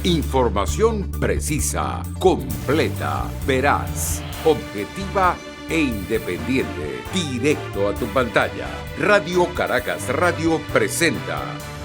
Información precisa, completa, veraz, objetiva e independiente. Directo a tu pantalla. Radio Caracas Radio presenta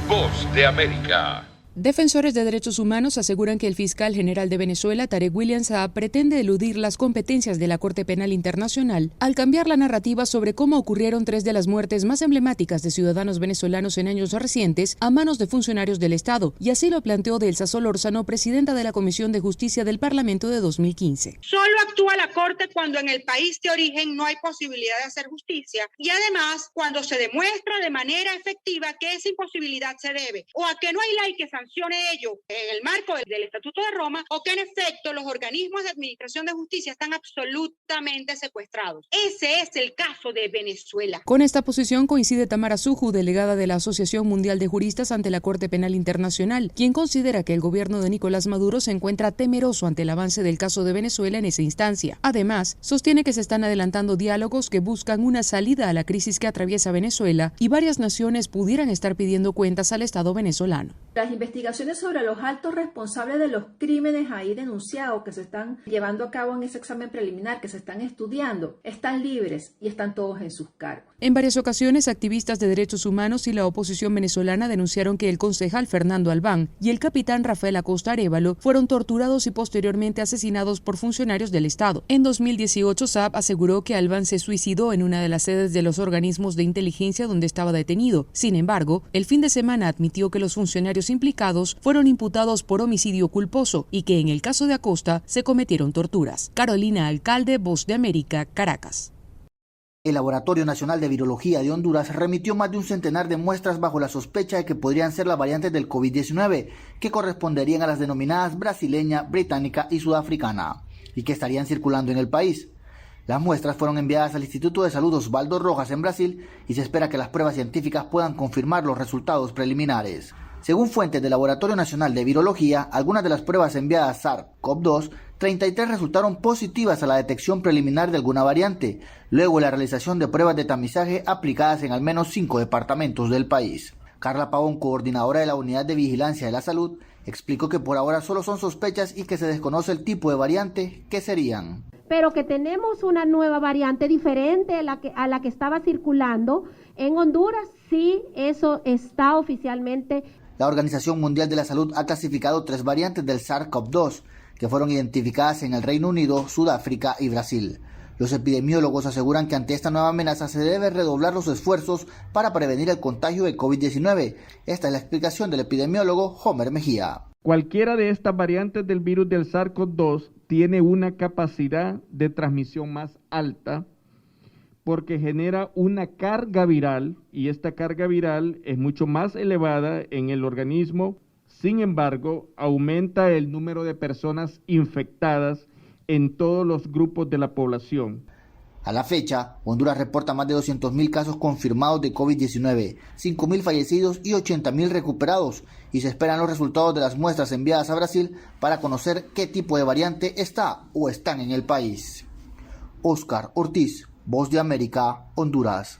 Voz de América. Defensores de derechos humanos aseguran que el fiscal general de Venezuela, Tarek William Saab, pretende eludir las competencias de la Corte Penal Internacional al cambiar la narrativa sobre cómo ocurrieron 3 de las muertes más emblemáticas de ciudadanos venezolanos en años recientes a manos de funcionarios del Estado, y así lo planteó Delsa Solórzano, presidenta de la Comisión de Justicia del Parlamento de 2015. Solo actúa la Corte cuando en el país de origen no hay posibilidad de hacer justicia y además cuando se demuestra de manera efectiva que esa imposibilidad se debe o a que no hay ley que sancione ello en el marco del Estatuto de Roma, o que en efecto los organismos de administración de justicia están absolutamente secuestrados. Ese es el caso de Venezuela. Con esta posición coincide Tamara Suju, delegada de la Asociación Mundial de Juristas ante la Corte Penal Internacional, quien considera que el gobierno de Nicolás Maduro se encuentra temeroso ante el avance del caso de Venezuela en esa instancia. Además, sostiene que se están adelantando diálogos que buscan una salida a la crisis que atraviesa Venezuela y varias naciones pudieran estar pidiendo cuentas al Estado venezolano. Las investigaciones sobre los altos responsables de los crímenes ahí denunciados que se están llevando a cabo en ese examen preliminar, que se están estudiando, están libres y están todos en sus cargos. En varias ocasiones, activistas de derechos humanos y la oposición venezolana denunciaron que el concejal Fernando Albán y el capitán Rafael Acosta Arévalo fueron torturados y posteriormente asesinados por funcionarios del Estado. En 2018, Saab aseguró que Albán se suicidó en una de las sedes de los organismos de inteligencia donde estaba detenido. Sin embargo, el fin de semana admitió que los funcionarios implicados fueron imputados por homicidio culposo y que en el caso de Acosta se cometieron torturas. Carolina Alcalde, Voz de América, Caracas. El Laboratorio Nacional de Virología de Honduras remitió más de un centenar de muestras bajo la sospecha de que podrían ser las variantes del COVID-19, que corresponderían a las denominadas brasileña, británica y sudafricana, y que estarían circulando en el país. Las muestras fueron enviadas al Instituto de Salud Osvaldo Rojas en Brasil y se espera que las pruebas científicas puedan confirmar los resultados preliminares. Según fuentes del Laboratorio Nacional de Virología, algunas de las pruebas enviadas SARS-CoV-2, 33 resultaron positivas a la detección preliminar de alguna variante, luego de la realización de pruebas de tamizaje aplicadas en al menos 5 departamentos del país. Carla Pavón, coordinadora de la Unidad de Vigilancia de la Salud, explicó que por ahora solo son sospechas y que se desconoce el tipo de variante que serían. Pero que tenemos una nueva variante diferente a la que estaba circulando en Honduras, sí, eso está oficialmente. La Organización Mundial de la Salud ha clasificado 3 variantes del SARS-CoV-2, que fueron identificadas en el Reino Unido, Sudáfrica y Brasil. Los epidemiólogos aseguran que ante esta nueva amenaza se debe redoblar los esfuerzos para prevenir el contagio de COVID-19. Esta es la explicación del epidemiólogo Homer Mejía. Cualquiera de estas variantes del virus del SARS-CoV-2 tiene una capacidad de transmisión más alta porque genera una carga viral y esta carga viral es mucho más elevada en el organismo. Sin embargo, aumenta el número de personas infectadas en todos los grupos de la población. A la fecha, Honduras reporta más de 200.000 casos confirmados de COVID-19, 5.000 fallecidos y 80.000 recuperados, y se esperan los resultados de las muestras enviadas a Brasil para conocer qué tipo de variante está o están en el país. Óscar Ortiz, Voz de América, Honduras.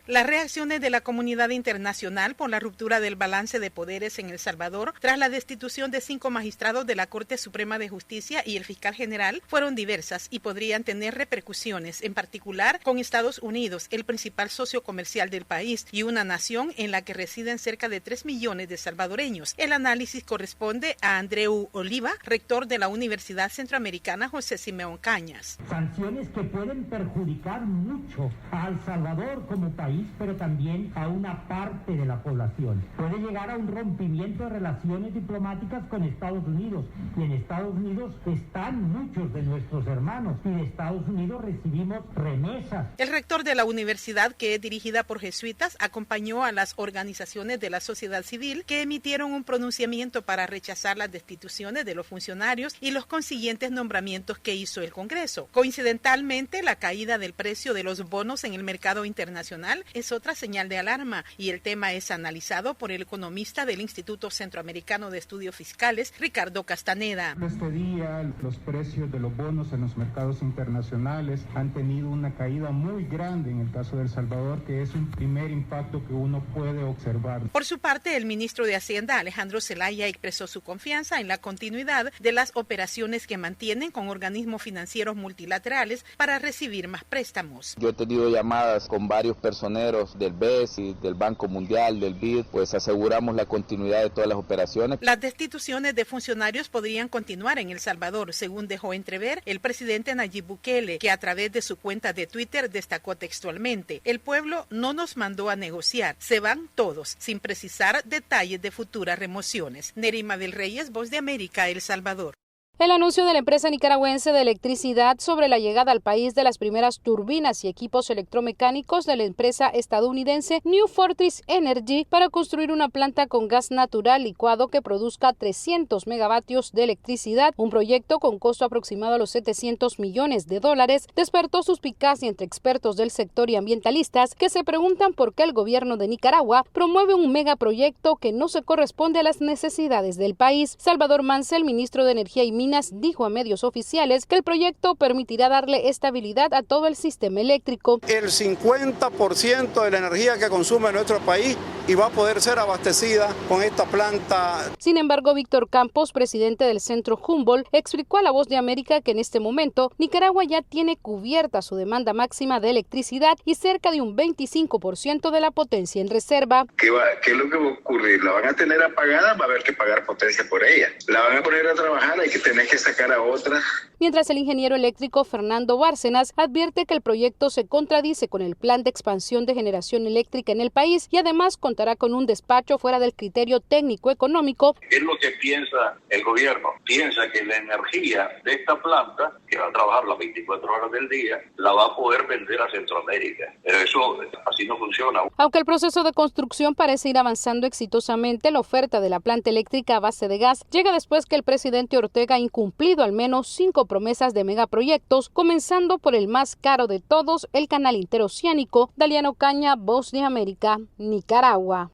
Las reacciones de la comunidad internacional por la ruptura del balance de poderes en El Salvador tras la destitución de 5 magistrados de la Corte Suprema de Justicia y el fiscal general fueron diversas y podrían tener repercusiones, en particular con Estados Unidos, el principal socio comercial del país y una nación en la que residen cerca de 3 millones de salvadoreños. El análisis corresponde a Andreu Oliva, rector de la Universidad Centroamericana José Simeón Cañas. Sanciones que pueden perjudicar mucho a El Salvador como país, pero también a una parte de la población. Puede llegar a un rompimiento de relaciones diplomáticas con Estados Unidos, y en Estados Unidos están muchos de nuestros hermanos, y de Estados Unidos recibimos remesas. El rector de la universidad, que es dirigida por jesuitas, acompañó a las organizaciones de la sociedad civil que emitieron un pronunciamiento para rechazar las destituciones de los funcionarios y los consiguientes nombramientos que hizo el Congreso. Coincidentalmente, la caída del precio de los bonos en el mercado internacional es otra señal de alarma y el tema es analizado por el economista del Instituto Centroamericano de Estudios Fiscales, Ricardo Castaneda. Este día los precios de los bonos en los mercados internacionales han tenido una caída muy grande en el caso de El Salvador, que es un primer impacto que uno puede observar. Por su parte, el ministro de Hacienda, Alejandro Zelaya, expresó su confianza en la continuidad de las operaciones que mantienen con organismos financieros multilaterales para recibir más préstamos. Yo he tenido llamadas con varios personeros del BES y del Banco Mundial, del BID, pues aseguramos la continuidad de todas las operaciones. Las destituciones de funcionarios podrían continuar en El Salvador, según dejó entrever el presidente Nayib Bukele, que a través de su cuenta de Twitter destacó textualmente: el pueblo no nos mandó a negociar, se van todos, sin precisar detalles de futuras remociones. Nerima del Reyes, Voz de América, El Salvador. El anuncio de la empresa nicaragüense de electricidad sobre la llegada al país de las primeras turbinas y equipos electromecánicos de la empresa estadounidense New Fortress Energy para construir una planta con gas natural licuado que produzca 300 megavatios de electricidad, un proyecto con costo aproximado a los $700 millones, despertó suspicacia entre expertos del sector y ambientalistas que se preguntan por qué el gobierno de Nicaragua promueve un megaproyecto que no se corresponde a las necesidades del país. Salvador Mansell, ministro de Energía y Minas, dijo a medios oficiales que el proyecto permitirá darle estabilidad a todo el sistema eléctrico. El 50% de la energía que consume nuestro país y va a poder ser abastecida con esta planta. Sin embargo, Víctor Campos, presidente del Centro Humboldt, explicó a La Voz de América que en este momento Nicaragua ya tiene cubierta su demanda máxima de electricidad y cerca de un 25% de la potencia en reserva. ¿Qué es lo que va a ocurrir? ¿La van a tener apagada? Va a haber que pagar potencia por ella. ¿La van a poner a trabajar? Hay que tener que sacar a otra. Mientras el ingeniero eléctrico Fernando Bárcenas advierte que el proyecto se contradice con el plan de expansión de generación eléctrica en el país y además contará con un despacho fuera del criterio técnico-económico. ¿Qué es lo que piensa el gobierno? Piensa que la energía de esta planta, que va a trabajar las 24 horas del día, la va a poder vender a Centroamérica. Pero eso así no funciona. Aunque el proceso de construcción parece ir avanzando exitosamente, la oferta de la planta eléctrica a base de gas llega después que el presidente Ortega ha incumplido al menos 5 promesas de megaproyectos, comenzando por el más caro de todos, el canal interoceánico. Daliano Caña, Voz de América, Nicaragua.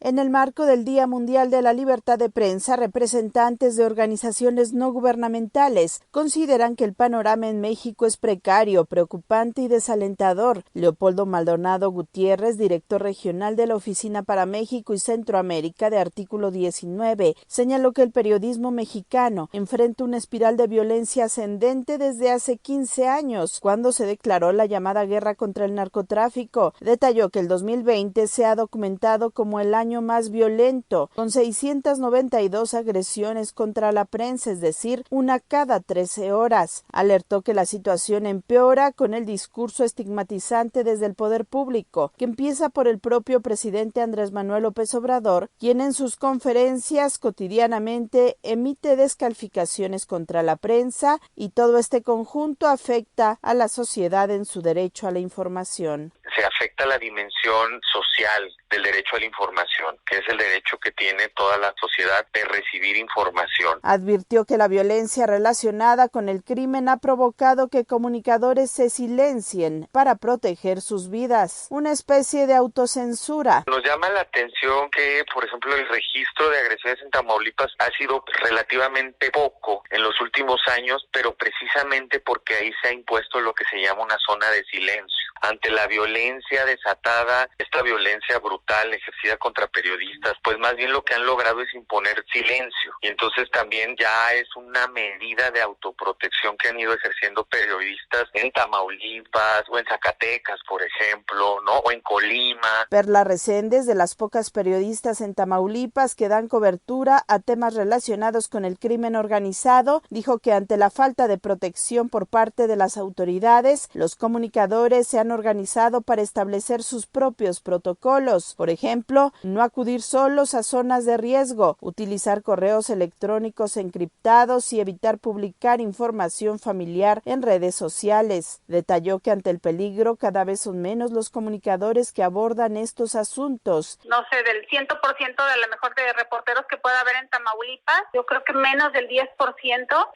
En el marco del Día Mundial de la Libertad de Prensa, representantes de organizaciones no gubernamentales consideran que el panorama en México es precario, preocupante y desalentador. Leopoldo Maldonado Gutiérrez, director regional de la Oficina para México y Centroamérica de Artículo 19, señaló que el periodismo mexicano enfrenta una espiral de violencia ascendente desde hace 15 años, cuando se declaró la llamada guerra contra el narcotráfico. Detalló que el 2020 se ha documentado como el año más violento, con 692 agresiones contra la prensa, es decir, una cada 13 horas. Alertó que la situación empeora con el discurso estigmatizante desde el poder público, que empieza por el propio presidente Andrés Manuel López Obrador, quien en sus conferencias cotidianamente emite descalificaciones contra la prensa, y todo este conjunto afecta a la sociedad en su derecho a la información. Se afecta la dimensión social del derecho a la información, que es el derecho que tiene toda la sociedad de recibir información. Advirtió que la violencia relacionada con el crimen ha provocado que comunicadores se silencien para proteger sus vidas, una especie de autocensura. Nos llama la atención que, por ejemplo, el registro de agresiones en Tamaulipas ha sido relativamente poco en los últimos años, pero precisamente porque ahí se ha impuesto lo que se llama una zona de silencio. Ante la violencia desatada, esta violencia brutal ejercida contra periodistas, pues más bien lo que han logrado es imponer silencio. Y entonces también ya es una medida de autoprotección que han ido ejerciendo periodistas en Tamaulipas o en Zacatecas, por ejemplo, ¿no? O en Colima. Perla Reséndez, de las pocas periodistas en Tamaulipas que dan cobertura a temas relacionados con el crimen organizado, dijo que ante la falta de protección por parte de las autoridades, los comunicadores se han organizado para establecer sus propios protocolos. Por ejemplo, no acudir solos a zonas de riesgo, utilizar correos electrónicos encriptados y evitar publicar información familiar en redes sociales. Detalló que ante el peligro cada vez son menos los comunicadores que abordan estos asuntos. No sé, del 100% de lo mejor de reporteros que pueda haber en Tamaulipas, yo creo que menos del 10%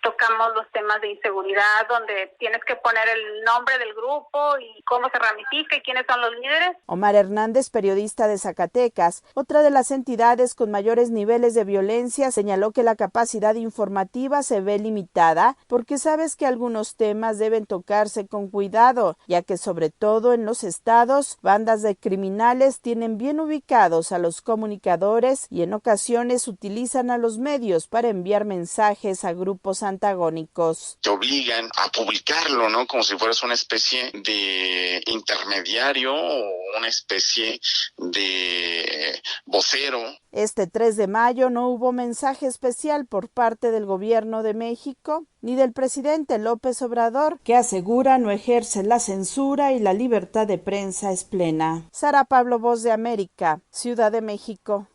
tocamos los temas de inseguridad, donde tienes que poner el nombre del grupo y cómo cómo se ramifica y quiénes son los líderes. Omar Hernández, periodista de Zacatecas, otra de las entidades con mayores niveles de violencia, señaló que la capacidad informativa se ve limitada porque sabes que algunos temas deben tocarse con cuidado, ya que sobre todo en los estados, bandas de criminales tienen bien ubicados a los comunicadores y en ocasiones utilizan a los medios para enviar mensajes a grupos antagónicos. Te obligan a publicarlo, ¿no? Como si fueras una especie de intermediario o una especie de vocero. Este 3 de mayo no hubo mensaje especial por parte del Gobierno de México ni del presidente López Obrador, que asegura no ejerce la censura y la libertad de prensa es plena. Sara Pablo, Voz de América, Ciudad de México.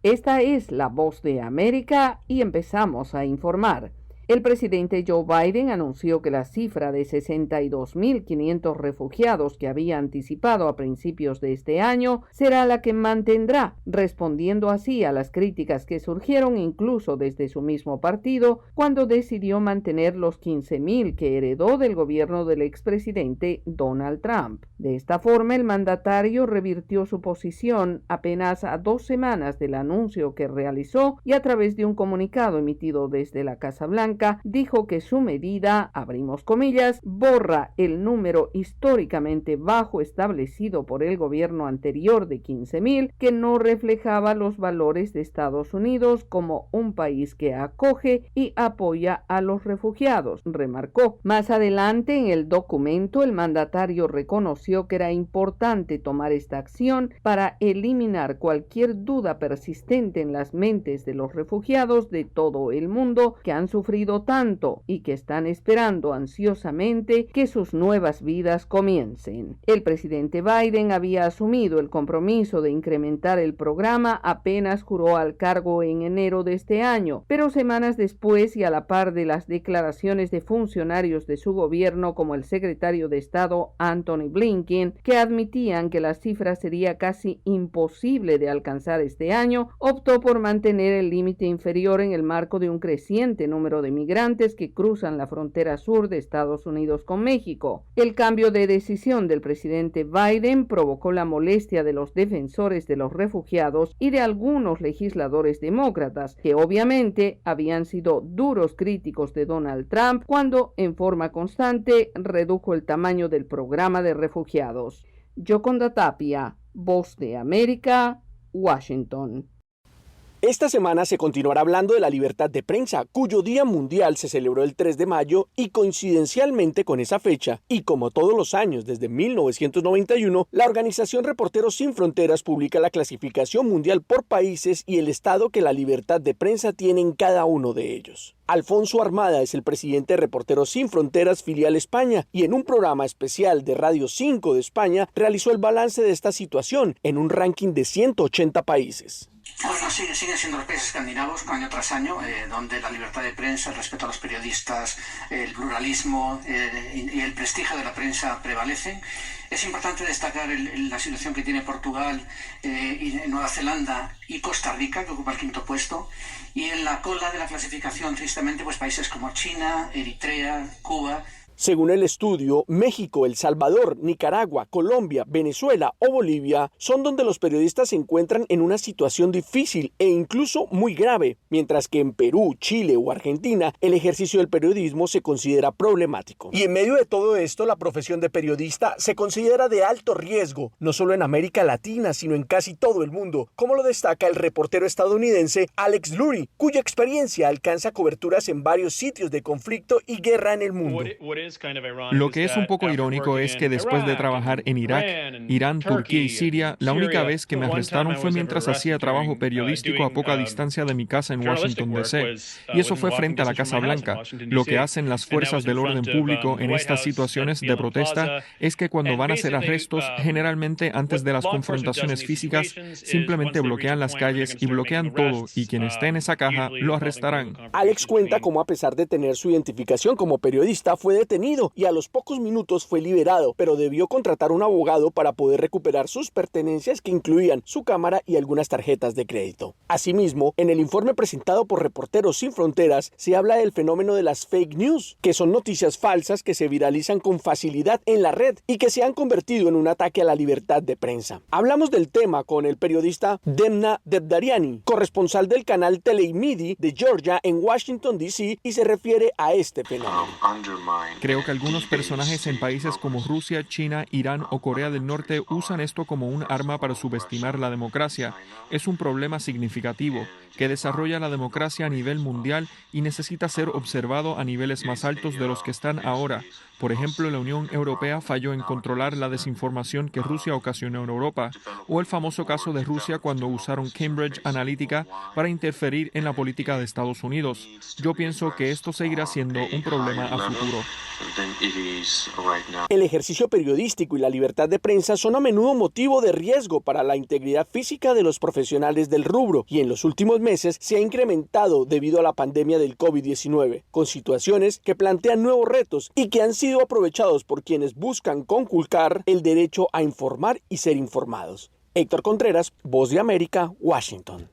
Esta es la Voz de América y empezamos a informar. El presidente Joe Biden anunció que la cifra de 62.500 refugiados que había anticipado a principios de este año será la que mantendrá, respondiendo así a las críticas que surgieron incluso desde su mismo partido cuando decidió mantener los 15.000 que heredó del gobierno del expresidente Donald Trump. De esta forma, el mandatario revirtió su posición apenas a 2 semanas del anuncio que realizó y a través de un comunicado emitido desde la Casa Blanca dijo que su medida, abrimos comillas, borra el número históricamente bajo establecido por el gobierno anterior de 15.000, que no reflejaba los valores de Estados Unidos como un país que acoge y apoya a los refugiados, remarcó. Más adelante en el documento, el mandatario reconoció que era importante tomar esta acción para eliminar cualquier duda persistente en las mentes de los refugiados de todo el mundo que han sufrido tanto y que están esperando ansiosamente que sus nuevas vidas comiencen. El presidente Biden había asumido el compromiso de incrementar el programa apenas juró al cargo en enero de este año, pero semanas después y a la par de las declaraciones de funcionarios de su gobierno como el secretario de Estado Antony Blinken, que admitían que la cifra sería casi imposible de alcanzar este año, optó por mantener el límite inferior en el marco de un creciente número de migrantes que cruzan la frontera sur de Estados Unidos con México. El cambio de decisión del presidente Biden provocó la molestia de los defensores de los refugiados y de algunos legisladores demócratas, que obviamente habían sido duros críticos de Donald Trump cuando, en forma constante, redujo el tamaño del programa de refugiados. Yoconda Tapia, Voz de América, Washington. Esta semana se continuará hablando de la libertad de prensa, cuyo Día Mundial se celebró el 3 de mayo y coincidencialmente con esa fecha, y como todos los años desde 1991, la organización Reporteros Sin Fronteras publica la clasificación mundial por países y el estado que la libertad de prensa tiene en cada uno de ellos. Alfonso Armada es el presidente de Reporteros Sin Fronteras filial España y en un programa especial de Radio 5 de España realizó el balance de esta situación en un ranking de 180 países. Bueno, siguen siendo los países escandinavos año tras año, donde la libertad de prensa, el respeto a los periodistas, el pluralismo y el prestigio de la prensa prevalecen. Es importante destacar la situación que tiene Portugal, y Nueva Zelanda y Costa Rica, que ocupa el 5º puesto. Y en la cola de la clasificación, tristemente, pues países como China, Eritrea, Cuba. Según el estudio, México, El Salvador, Nicaragua, Colombia, Venezuela o Bolivia son donde los periodistas se encuentran en una situación difícil e incluso muy grave, mientras que en Perú, Chile o Argentina el ejercicio del periodismo se considera problemático. Y en medio de todo esto, la profesión de periodista se considera de alto riesgo, no solo en América Latina, sino en casi todo el mundo, como lo destaca el reportero estadounidense Alex Lurie, cuya experiencia alcanza coberturas en varios sitios de conflicto y guerra en el mundo. Lo que es un poco irónico es que después de trabajar en Irak, Irán, Turquía y Siria, la única vez que me arrestaron fue mientras hacía trabajo periodístico a poca distancia de mi casa en Washington, D.C. Y eso fue frente a la Casa Blanca. Lo que hacen las fuerzas del orden público en estas situaciones de protesta es que cuando van a hacer arrestos, generalmente antes de las confrontaciones físicas, simplemente bloquean las calles y bloquean todo, y quien esté en esa caja lo arrestarán. Alex cuenta cómo, a pesar de tener su identificación como periodista, fue detenido detenido y a los pocos minutos fue liberado, pero debió contratar un abogado para poder recuperar sus pertenencias que incluían su cámara y algunas tarjetas de crédito. Asimismo, en el informe presentado por Reporteros Sin Fronteras se habla del fenómeno de las fake news, que son noticias falsas que se viralizan con facilidad en la red y que se han convertido en un ataque a la libertad de prensa. Hablamos del tema con el periodista Demna Debdariani, corresponsal del canal Telemidi de Georgia en Washington, D.C., y se refiere a este fenómeno. Creo que algunos personajes en países como Rusia, China, Irán o Corea del Norte usan esto como un arma para subestimar la democracia. Es un problema significativo que desarrolla la democracia a nivel mundial y necesita ser observado a niveles más altos de los que están ahora. Por ejemplo, la Unión Europea falló en controlar la desinformación que Rusia ocasionó en Europa, o el famoso caso de Rusia cuando usaron Cambridge Analytica para interferir en la política de Estados Unidos. Yo pienso que esto seguirá siendo un problema a futuro. El ejercicio periodístico y la libertad de prensa son a menudo motivo de riesgo para la integridad física de los profesionales del rubro, y en los últimos meses se ha incrementado debido a la pandemia del COVID-19, con situaciones que plantean nuevos retos y que han sido aprovechados por quienes buscan conculcar el derecho a informar y ser informados. Héctor Contreras, Voz de América, Washington.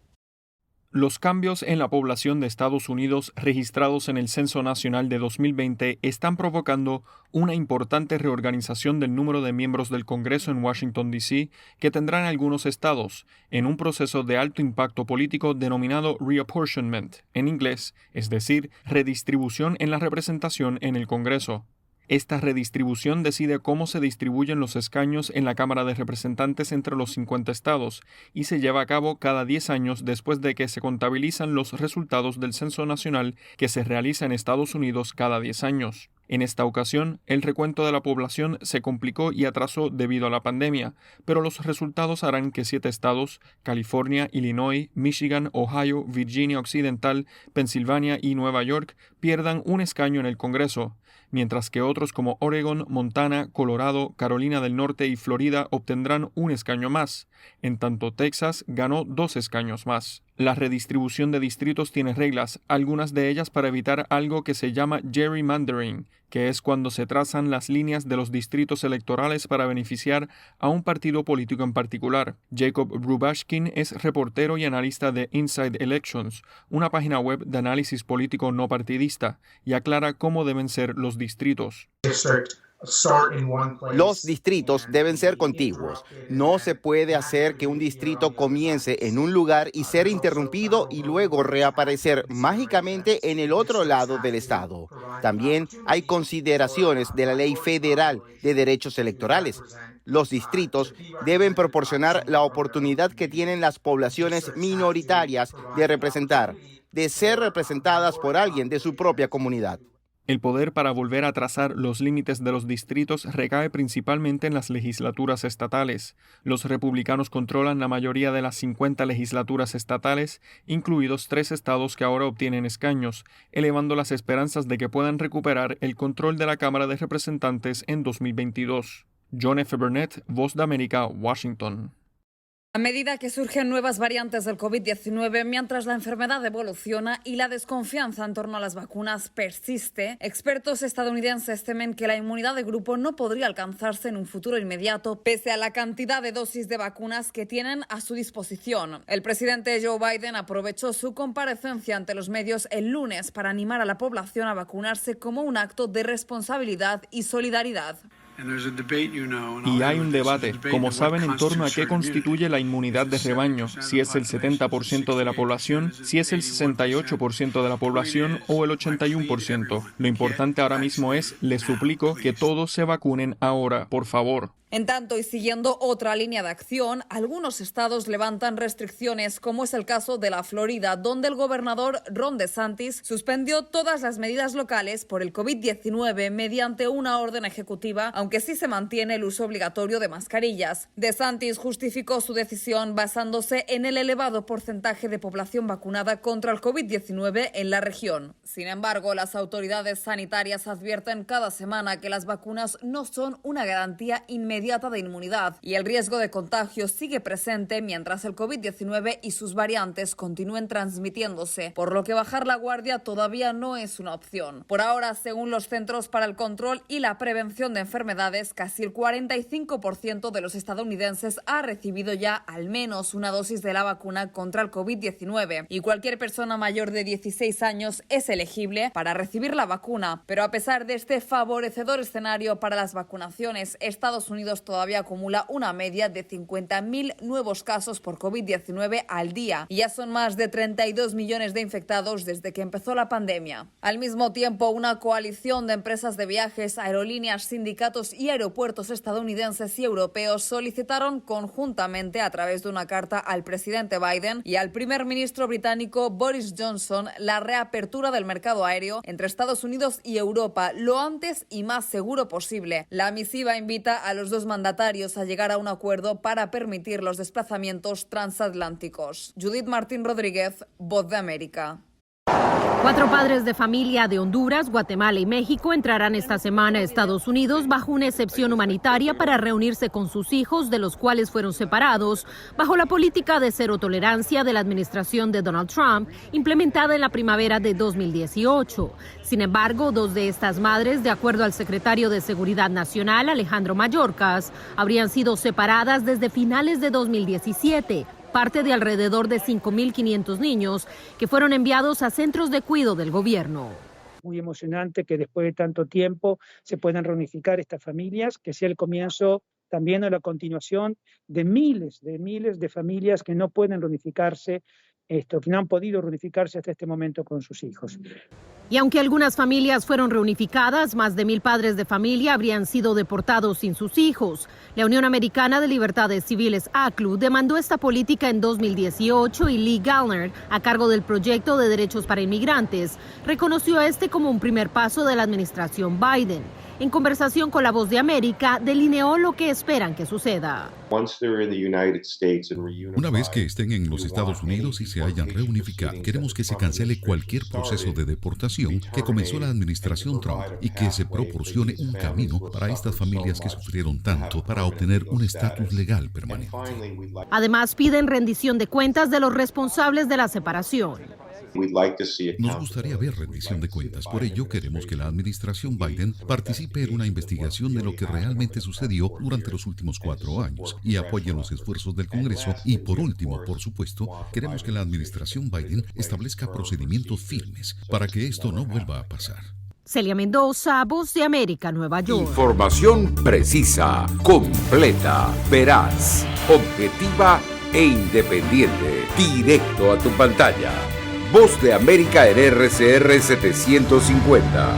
Los cambios en la población de Estados Unidos registrados en el Censo Nacional de 2020 están provocando una importante reorganización del número de miembros del Congreso en Washington, D.C., que tendrán algunos estados, en un proceso de alto impacto político denominado reapportionment, en inglés, es decir, redistribución en la representación en el Congreso. Esta redistribución decide cómo se distribuyen los escaños en la Cámara de Representantes entre los 50 estados y se lleva a cabo cada 10 años después de que se contabilizan los resultados del Censo Nacional que se realiza en Estados Unidos cada 10 años. En esta ocasión, el recuento de la población se complicó y atrasó debido a la pandemia, pero los resultados harán que 7 estados, California, Illinois, Michigan, Ohio, Virginia Occidental, Pensilvania y Nueva York, pierdan un escaño en el Congreso, mientras que otros como Oregon, Montana, Colorado, Carolina del Norte y Florida obtendrán un escaño más. En tanto, Texas ganó 2 escaños más. La redistribución de distritos tiene reglas, algunas de ellas para evitar algo que se llama gerrymandering, que es cuando se trazan las líneas de los distritos electorales para beneficiar a un partido político en particular. Jacob Rubashkin es reportero y analista de Inside Elections, una página web de análisis político no partidista, y aclara cómo deben ser los distritos. Los distritos deben ser contiguos. No se puede hacer que un distrito comience en un lugar y ser interrumpido y luego reaparecer mágicamente en el otro lado del estado. También hay consideraciones de la Ley Federal de Derechos Electorales. Los distritos deben proporcionar la oportunidad que tienen las poblaciones minoritarias de representar, de ser representadas por alguien de su propia comunidad. El poder para volver a trazar los límites de los distritos recae principalmente en las legislaturas estatales. Los republicanos controlan la mayoría de las 50 legislaturas estatales, incluidos 3 estados que ahora obtienen escaños, elevando las esperanzas de que puedan recuperar el control de la Cámara de Representantes en 2022. John F. Burnett, Voz de América, Washington. A medida que surgen nuevas variantes del COVID-19, mientras la enfermedad evoluciona y la desconfianza en torno a las vacunas persiste, expertos estadounidenses temen que la inmunidad de grupo no podría alcanzarse en un futuro inmediato, pese a la cantidad de dosis de vacunas que tienen a su disposición. El presidente Joe Biden aprovechó su comparecencia ante los medios el lunes para animar a la población a vacunarse como un acto de responsabilidad y solidaridad. Y hay un debate, como saben, en torno a qué constituye la inmunidad de rebaño, si es el 70% de la población, si es el 68% de la población o el 81%. Lo importante ahora mismo es, les suplico que todos se vacunen ahora, por favor. En tanto, y siguiendo otra línea de acción, algunos estados levantan restricciones, como es el caso de la Florida, donde el gobernador Ron DeSantis suspendió todas las medidas locales por el COVID-19 mediante una orden ejecutiva, aunque sí se mantiene el uso obligatorio de mascarillas. DeSantis justificó su decisión basándose en el elevado porcentaje de población vacunada contra el COVID-19 en la región. Sin embargo, las autoridades sanitarias advierten cada semana que las vacunas no son una garantía inmediata inmediata de inmunidad y el riesgo de contagio sigue presente mientras el COVID-19 y sus variantes continúen transmitiéndose, por lo que bajar la guardia todavía no es una opción. Por ahora, según los Centros para el Control y la Prevención de Enfermedades, casi el 45% de los estadounidenses ha recibido ya al menos una dosis de la vacuna contra el COVID-19 y cualquier persona mayor de 16 años es elegible para recibir la vacuna. Pero a pesar de este favorecedor escenario para las vacunaciones, Estados Unidos todavía acumula una media de 50.000 nuevos casos por COVID-19 al día y ya son más de 32 millones de infectados desde que empezó la pandemia. Al mismo tiempo, una coalición de empresas de viajes, aerolíneas, sindicatos y aeropuertos estadounidenses y europeos solicitaron conjuntamente a través de una carta al presidente Biden y al primer ministro británico Boris Johnson la reapertura del mercado aéreo entre Estados Unidos y Europa lo antes y más seguro posible. La misiva invita a los dos mandatarios a llegar a un acuerdo para permitir los desplazamientos transatlánticos. Judith Martín Rodríguez, Voz de América. 4 padres de familia de Honduras, Guatemala y México entrarán esta semana a Estados Unidos bajo una excepción humanitaria para reunirse con sus hijos, de los cuales fueron separados, bajo la política de cero tolerancia de la administración de Donald Trump, implementada en la primavera de 2018. Sin embargo, 2 de estas madres, de acuerdo al secretario de Seguridad Nacional, Alejandro Mayorkas, habrían sido separadas desde finales de 2017. Parte de alrededor de 5.500 niños que fueron enviados a centros de cuidado del gobierno. Muy emocionante que después de tanto tiempo se puedan reunificar estas familias, que sea el comienzo también o la continuación de miles de familias que no pueden reunificarse, que no han podido reunificarse hasta este momento con sus hijos. Y aunque algunas familias fueron reunificadas, más de 1.000 padres de familia habrían sido deportados sin sus hijos. La Unión Americana de Libertades Civiles, ACLU, demandó esta política en 2018 y Lee Gallner, a cargo del Proyecto de Derechos para Inmigrantes, reconoció este como un primer paso de la administración Biden. En conversación con La Voz de América, delineó lo que esperan que suceda. Una vez que estén en los Estados Unidos y se hayan reunificado, queremos que se cancele cualquier proceso de deportación que comenzó la administración Trump y que se proporcione un camino para estas familias que sufrieron tanto para obtener un estatus legal permanente. Además, piden rendición de cuentas de los responsables de la separación. Nos gustaría ver rendición de cuentas. Por ello, queremos que la administración Biden participe en una investigación de lo que realmente sucedió durante los últimos 4 años y apoye los esfuerzos del Congreso. Y por último, por supuesto, queremos que la administración Biden establezca procedimientos firmes para que esto no vuelva a pasar. Celia Mendoza, Voz de América, Nueva York. Información precisa, completa, veraz, objetiva e independiente. Directo a tu pantalla. Voz de América en RCR 750.